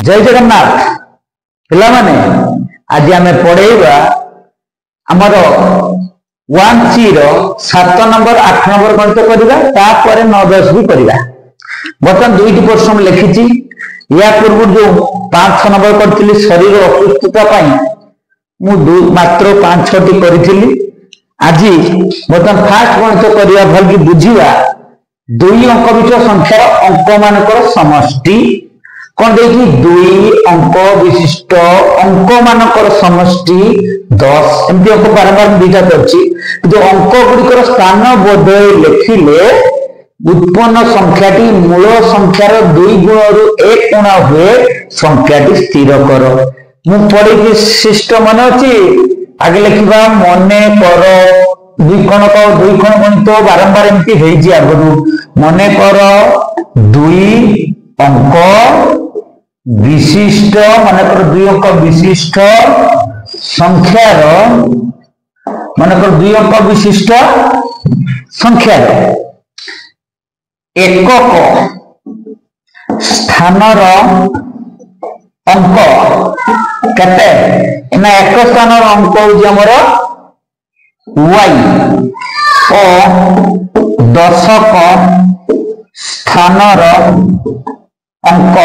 जय जगन्नाथ पिला माने आज आम पढ़ेगा आमर 1C रो 7 नंबर 8 नंबर गणित करवा तापर 9 10 भी करवा बर्तमान दुईटी प्रश्न लिखी या पूर्व जो 5 नंबर करी शरीर असुस्थता मात्र 5-6 करी आज बर्तमान फास्ट गणित करवा भल कि बुझा 2 अंक विशिष्ट संख्यार अंक मानकर समष्टि कौन देखिए 2 अंक विशिष्ट अंक मानकर समष्टि 10 एमती अंक बारंबार दुईटा कर अंक गुड़िकर स्थान बदल लिखिले उत्पन्न संख्याटी मूल संख्यार 2 गुण 1 गुणा हुए संख्याटी स्थिर कर मु पढ़ी सिस्टम मन अच्छी आगे लिखा मने कर 2 खण गणित बारंबार एमती आगु मने कर 2 अंक विशिष्ट मानकर 2 अंक विशिष्ट संख्यार मानकर 2 अंक विशिष्ट संख्यार एकक स्थानर अंक केते ना एक स्थानर अंक होउची हमर y और दशक स्थानर अंक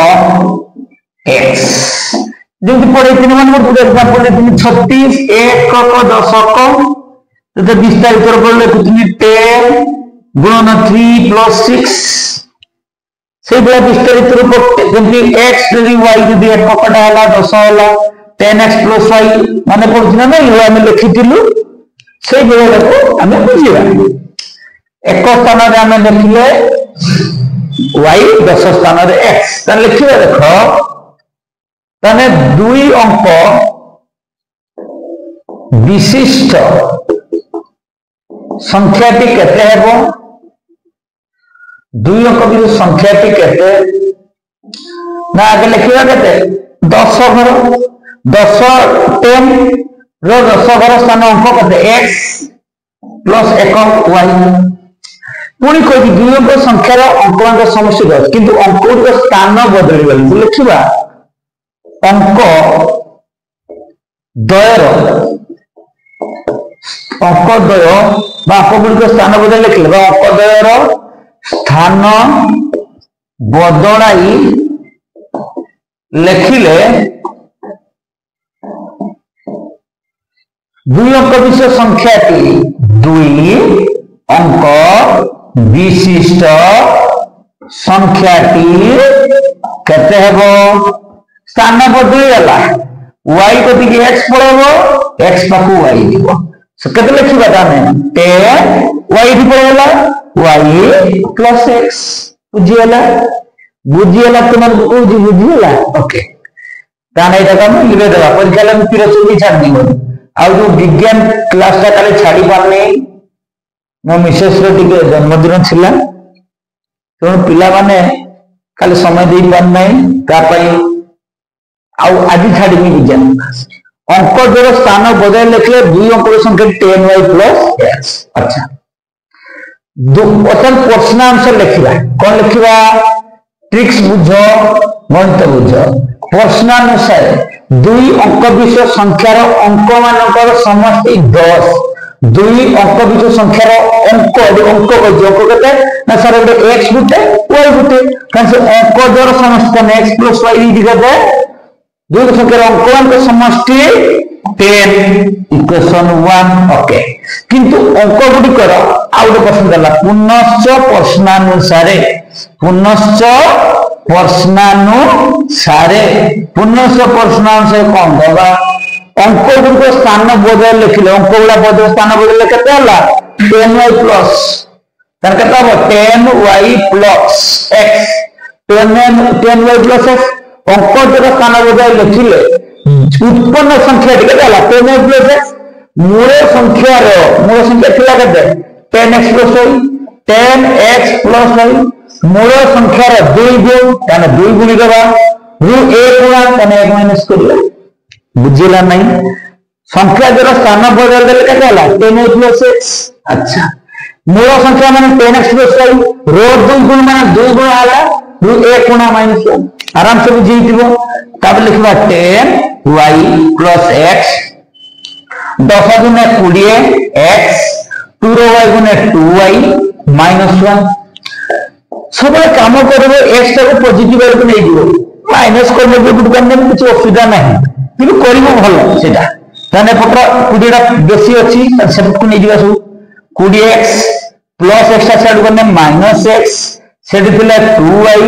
x जब पढ़े 3 नंबर पूरा एग्जांपल देती 36 एकक दशक तो विस्तारित कर पड़ले कितनी 10 गुणन 3 + 6 से बड़ा विस्तारित रूप जंती x यदि y यदि एककटा हला 10 हला 10x + y माने पड़छ ना ये हम लिखिथिलु से बेला को हमें बुझिबा एक स्थान रे हम लिखिले y 10 स्थान रे x त लिखिबा देखो तने 2 अंक विशिष्ट संख्याटी केते हेबो 2 अंक विशिष्ट संख्याटी केते ना आगे लिखिबा केते 10 घर 10 10 रो 10 घर स्थान अंक केते x + 1 y पुणी कहि 2 अंक संख्यार अंकक समष्टि है किंतु अंक गुड स्थान बदली गली लिखिबा अंक द्वयर अंक द्वय अंक गुड स्थान बदल लिखले अंक द्वयर स्थान बदलाई लिखिले 2 अंक विशिष्ट संख्याटी 2 अंक विशिष्ट संख्याटी केते हेबो स्थान बदली गला y को दिखे x पड़ेबो x पाकू y दिबो से केते लिखिबा ताने 10 y दि पड़ेला y + x बुझियला तुमन बुझियला ओके ताने एटा हम लिखे देबा परीक्षा ले फिर से छाड़ दिबो आ जो विज्ञान क्लास ता काले छाड़ी पारने मो मिसेस रो टिके जन्मदिन छिला तो पिला माने काले समय दे पार नै ता पई आउ आज छाड़ी विज्ञान अंक जोर स्थान बदल लिखले 2 अंक संख्या 10y + x अच्छा दो प्रश्न आंसर लिखिबा कोन लिखिबा ट्रिक्स बुझो गणित बुझो प्रश्नानुसार 2 अंक विशिष्ट संख्यार अंक मानकर समष्टि 10 2 अंक विशिष्ट संख्यार अंक अंक केते ना सर x गुटे y गुटे कान से अंक जोर समष्टि x + y दिगते 2 संख्यार अंक समष्टि 10 इक्वेशन 1 ओके किंतु अंक गुडी कर आउ एक प्रश्न दला पुनश्च प्रश्नानुसारे कौन दबा अंक गुडी स्थान बदल लिखले अंक गुडा बदल स्थान बदल केते हला 10y प्लस तार केते हो 10y + x 10y + x अंक जोर स्थान बदल लिखिले उत्पन्न संख्या केते हला 10y + x मूल संख्या थिला केते 10x + y 10x + y मूल संख्या 2 गुण यानी 2 गुणी देबा रू 1 गुणा यानी 1 माइनस करिया बुझिला नहीं संख्या जोर स्थान बदल देले केते हला 10y + x अच्छा मूल संख्या माने 10x + y रो 2 गुण माने 2 गुण हला रू 1 गुणा -1 आराम से बुझी दिबो तब लिखवा 10y प्लस x 10 गुणे 20 x 2y गुणे 2y माइनस 1 सब काम करबो x टाको पॉजिटिव वाले को नहीं दियो माइनस करले भी गुड करने में कुछ असुविधा नहीं कि करबो भलो सेटा ताने पत्र 20 टा बेसी अछि त सब को नहीं दियो सब 20x प्लस x साइड करने माइनस x सेट थिला 2y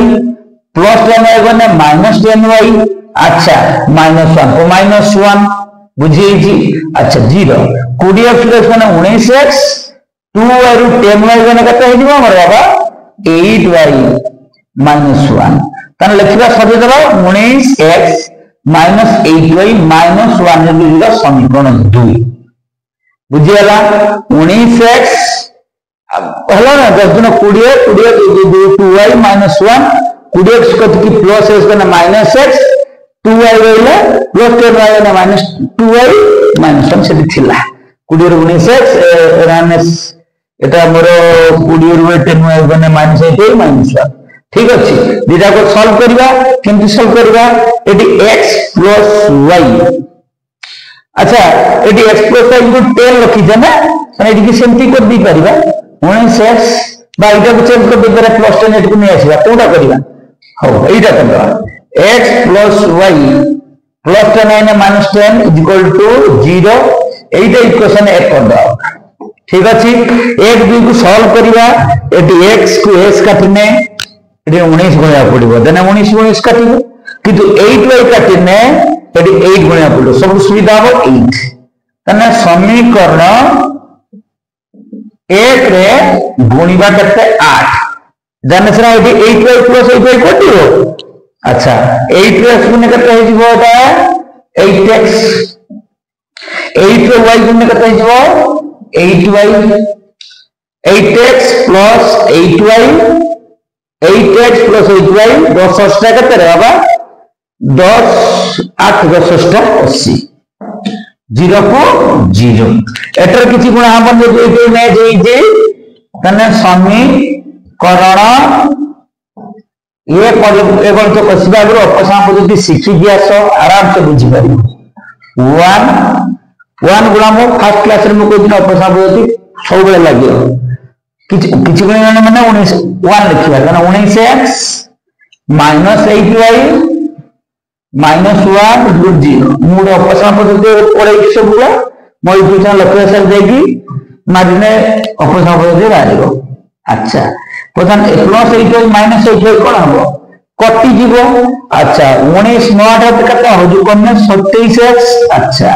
प्लस 10y करने माइनस 10y अच्छा माइनस 1 को माइनस 1 बुझिए जी अच्छा 0 20x प्लस माने 19x 2y रु 10y करने कते हे दिबो हमर बाबा 8y माइनस 1 तन लिखिबा सजे दबा 19x माइनस 8y माइनस 1 रे लिखिबा समीकरण 2 बुझियला 19x हलो ना 10 गुना 20 2y माइनस 1 20x को की प्लस x करना माइनस x 2y रहले प्लस 10y ना माइनस 2y माइनस 1 से थिला 20 रे 19x रानस এটা মোর 20 ରୁ 10 মানে মাইনাস 8 মাইনাস 1 ঠিক আছে দুইটা को সলভ করিবা কেমতি সলভ করিবা এটি x + y আচ্ছা এটি x + y को 10 লিখি দে না মানে এটি কি সেমতি করে দি পারিবা 19x বা এটা को চেঞ্জ করে দিবা প্লাস 10 এটি নিয়ে আসিবা কোনটা করিবা হও এইটা করবা x + y + 10 - 10 = 0 এইটা ইকুয়েশন 1 कर দাও ठीक अच्छे 1 2 को सॉल्व करिवा एटी x को s काटिने एटी 19 गुणा पड़िबो देना 19 19 काटिबो किंतु 8y काटिने एटी 8 गुणा पड़िबो सब सुविधा हो 8 तने समीकरण 1 रे गुणिबा करते 8 देना सरा एटी 8y + 8y काटिबो अच्छा 8x गुणे करते हे जिवो एटा 8x 8 रे y गुणे करते हे जिवो 8y 8x plus 8y 8x plus 8y 10 टा करते रे बाबा 10 8 10 टा 80 0 को 0 एटर किछि गुण हमन जे नै जे तने समीकरण ये एगल तो कसिबा गुरो अपसा पद्धति शिखि दियास आराम से बुझी पारिबो 1 गुणा मो फर्स्ट क्लास रे मो कोइ दिन अपसा पद्धति सब बेले लागियो किछि गुण माने 19 1 लिखिबा काना 19x minus 8y minus 1 0 mood अपसा पद्धति पड़े सब गुला मो इक्वेशन लक्ष्य से देगी मारिने अपसा पद्धति राजिबो अच्छा प्रथम प्लस 8y माइनस 8y कोन हबो कटि जीवो अच्छा 19 9 कते हो जो कोन 27x अच्छा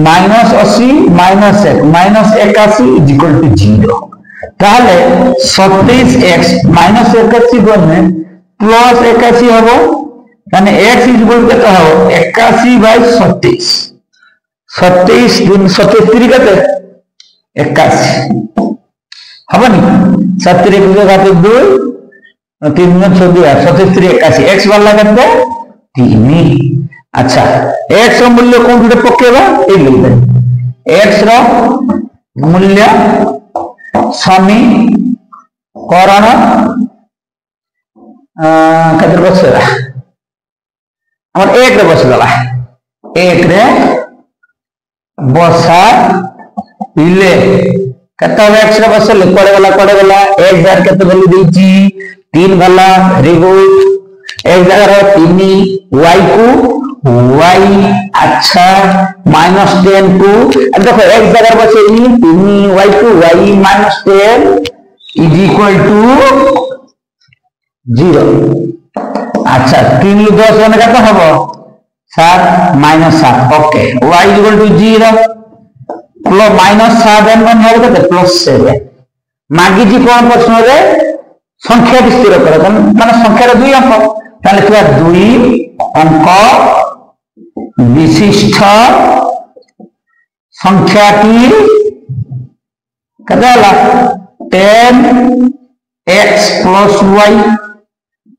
माइनस 80 माइनस 1 माइनस 81 = 0 ताले 27x माइनस 81 कोन प्लस 81 हबो माने x कते हो 81/27 27 गुण 77 कते 81 हबनी 70 के घात 2 3 में 24 77 81 x वाला करते 3 अच्छा x रो मूल्य कोन गुटे पकेबा ए लिखबे x रो मूल्य समीकरण कतर बसला हमर 1 रे बसला 1 रे बसा इले कत x रे बसले कोड़े वाला x बार कत वैल्यू देची 3 वाला वेरी गुड x जगह 3 y को y अच्छा -10 को देखो x जगह बचे 3 y को y -10 = 0 अच्छा 3 lu 10 होने का तो हबो 7 -7 ओके y = 0 प्लस -7 मन है तो +7 मागी जी कोन प्रश्न रे संख्या स्थिर कर माने संख्या 2 अंक ताले लिखा 2 अंक विशिष्ट संख्याटी कदाला 10x plus y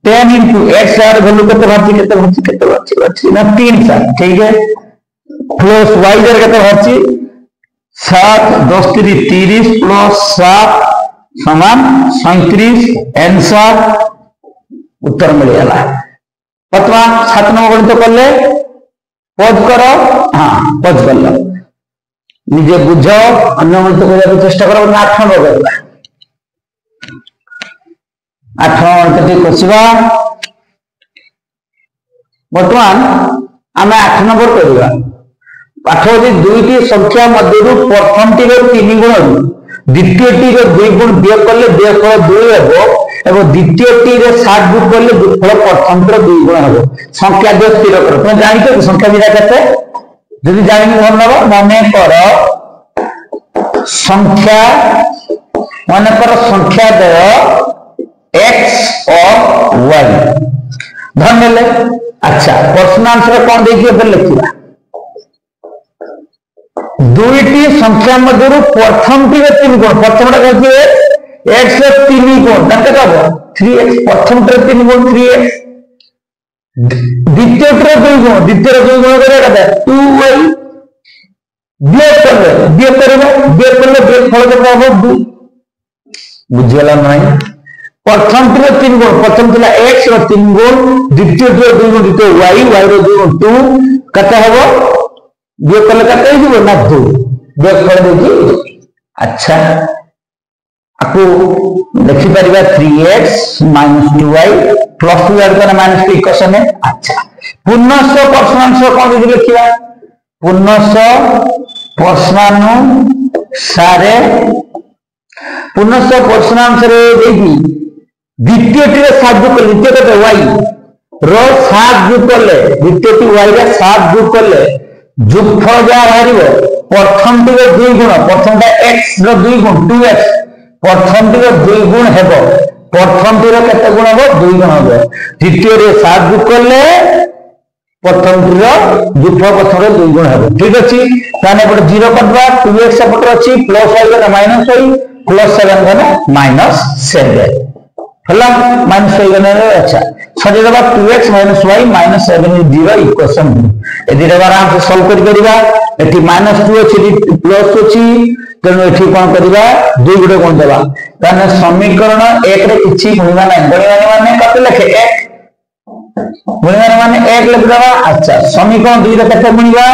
10 into x आर वैल्यू कितने ना 3 सर ठीक है प्लस y जर कितने भर्ती 7 10 30 प्लस 7 समान 37 आंसर उत्तर मिलेगा। वर्तमान 7 नंबर गणित कले पज कर हाँ पज कर निजे बुझ अन्य गणित करने चेष्टा कर 8 नंबर करवा 8 नंबर गणित कसिबा वर्तमान आम 8 नंबर करवा पाठ होती दुईटी संख्या मध्य प्रथम टी 3 गुण द्वितीय टी 2 गुण वियोग कले वियोगफल 2 हे द्वितीय टी 7 गुण कले फल प्रथम टी 2 गुण हे संख्या जो स्थिर कर तुम जान संख्या दिटा के जदि जान भल नब मन कर संख्या मन कर संख्या दय एक्स और वाई धन ले अच्छा प्रश्न आंसर कौन देखिए लिखा दुईटी संख्या मध्य प्रथम टी 3 गुण प्रथम एक्स 3 गुण थ्री प्रथम टी 3 गुण 3x द्वितीय टी 2 गुण द्वितीय 2 गुण कर 2y वियोग करेंगे फल के 2 बुझेगा नहीं प्रथम टी 3 गुण प्रथम थिला x 3 गुण द्वितीय टी 2 गुण द्वितीय y 2 गुण 2 कते हबो वियोग कले कते हो ना 2 वियोग फल देखि अच्छा आपको लिखि परिबा 3x - 2y प्लस 2 ऐड करना माइनस 2 इक्वेशन है अच्छा पुनश्च प्रश्नांश कौन दे लिखिबा पुनश्च प्रश्नानुसारे पुनश्च प्रश्नांश रे देगी द्वितीय टी 7 गुण द्वितीय कते y रो 7 गुण कले द्वितीय टी y रे 7 गुण कले जोगफल जा बाहरिबो प्रथम टी 2 गुण प्रथम टा x रो 2 गुण 2x प्रथम टी 2 गुण हेबो प्रथम टी केते गुण हेबो 2 गुण हेबो द्वितीय रे 7 गुण करले प्रथम टी जोगफल प्रथम रे 2 गुण हेबो ठीक अछि ताने पर 0 करबा 2x सेपटर अछि प्लस y गना माइनस y प्लस 7 गना माइनस 7 हला माइनस y गना अच्छा सजे दबा 2x - y - 7 is 0 इक्वेशन एदि रे आराम से सॉल्व करि परिबा एठी -2 अछि प्लस अछि तेनु एठी कोन करिबा 2 गुडे कोन देबा ताने समीकरण 1 रे किछि गुणिबा नै गुणिबा माने कते लिखे 1 गुणिबा माने 1 लिख देबा अच्छा समीकरण 2 रे कते गुणिबा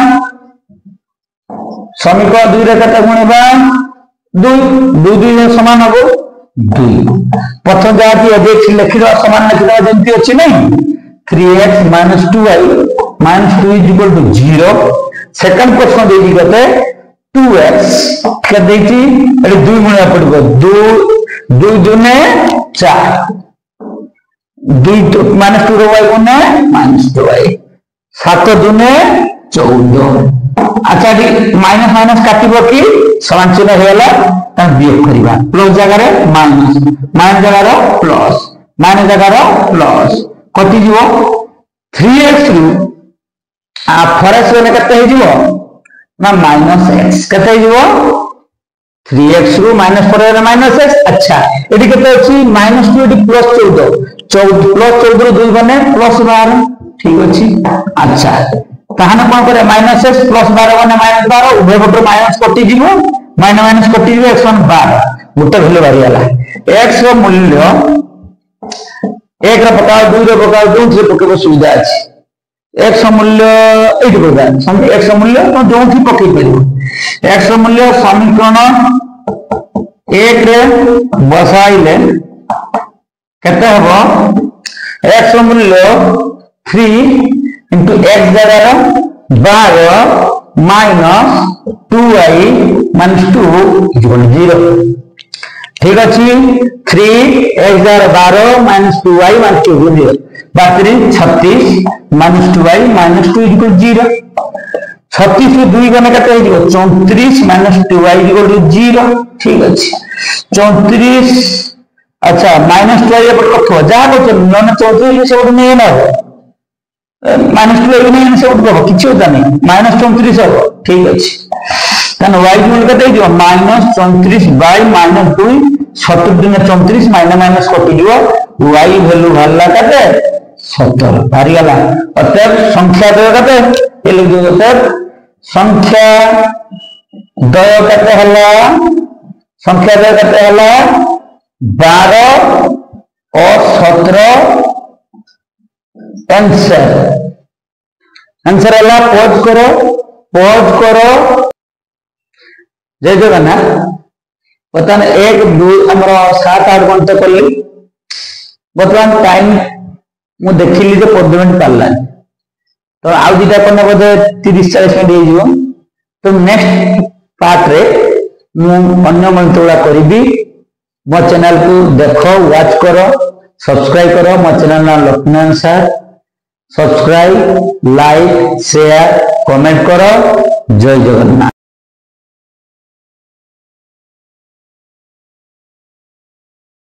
समीकरण 2 रे कते गुणिबा 2 2 2 समान हबो 2 प्रथम जाति देख लिखिबा समान लिखिबा जेंति अछि नै 3x - 2y - 2 = 0 सेकंड क्वेश्चन देजी कते 2x के देती एडी 2 गुणा पड़बो 2 2 दुने 4 2 -2 y गुने -2y 7 दुने 14 अच्छा डी माइनस माइनस काटिबो की समान चिन्ह हेला ता वियोग करिबा प्लस जगह रे माइनस माइनस जगह रे प्लस माइनस जगह रे प्लस कटि जीवो 3x रु आ फरस ने कते हे जीवो ना -x कते जीवो 3x रु -4 रे -x अच्छा एडी कते अछि -2 एडी +14 +14 रु 2 बने +12 ठीक अछि अच्छा ताहाने कोन करे -x +12 बने -12 उभय पटर माइनस कटि जीवो माइनस कटि जीवो x 12 गोटे भेले बारी आला x रो मूल्य 1 रो पकाओ 2 रो पकाओ 2 रे पकेबो सुविधा अछि x रो मूल्य 8 प्रकार सम x रो मूल्य तो जोंथि पकई परिबो x रो मूल्य समीकरण 1 रे बसाइले केते हबो x रो मूल्य 3 into x जगह 12 minus 2y minus 2 equal 0 ठीक अछि 3 x जगह 12 minus 2y minus 2 equal 0 बाकी 36 minus 2y minus 2 equal 0 36 रे 2 गने कते हो 34 minus 2y equal 0 ठीक अछि 34 अच्छा minus 2y पर कथो जा को नन 34 से उठ नै ना -2 नहीं से उठ किछि होता नहीं -34 हो ठीक अछि तन y मूल्य कते दियो -34 बाय -2 70 दिन 34 माइनस कटि दियो y वैल्यू भरला कते 70 भारी गला अतः संख्या दय कते ए लिख दियो तब संख्या दय कते हला संख्या दय कते हला 12 और 17 आंसर आंसर है पॉज करो जय जगन्नाथ बर्तमान 1 2 आमर 7 8 गणित कली बर्तमान टाइम मु देखिली जे 15 मिनिट पाला तो आउ दिटा करना बोधे 30 40 मिनिट हो तो नेक्स्ट पार्ट रे मु अन्य गणित गुड़ा करी मो चैनल को देखो वॉच करो सब्सक्राइब करो मो चैनल ना Laxman sir subscribe like share comment करो जय जगन्नाथ।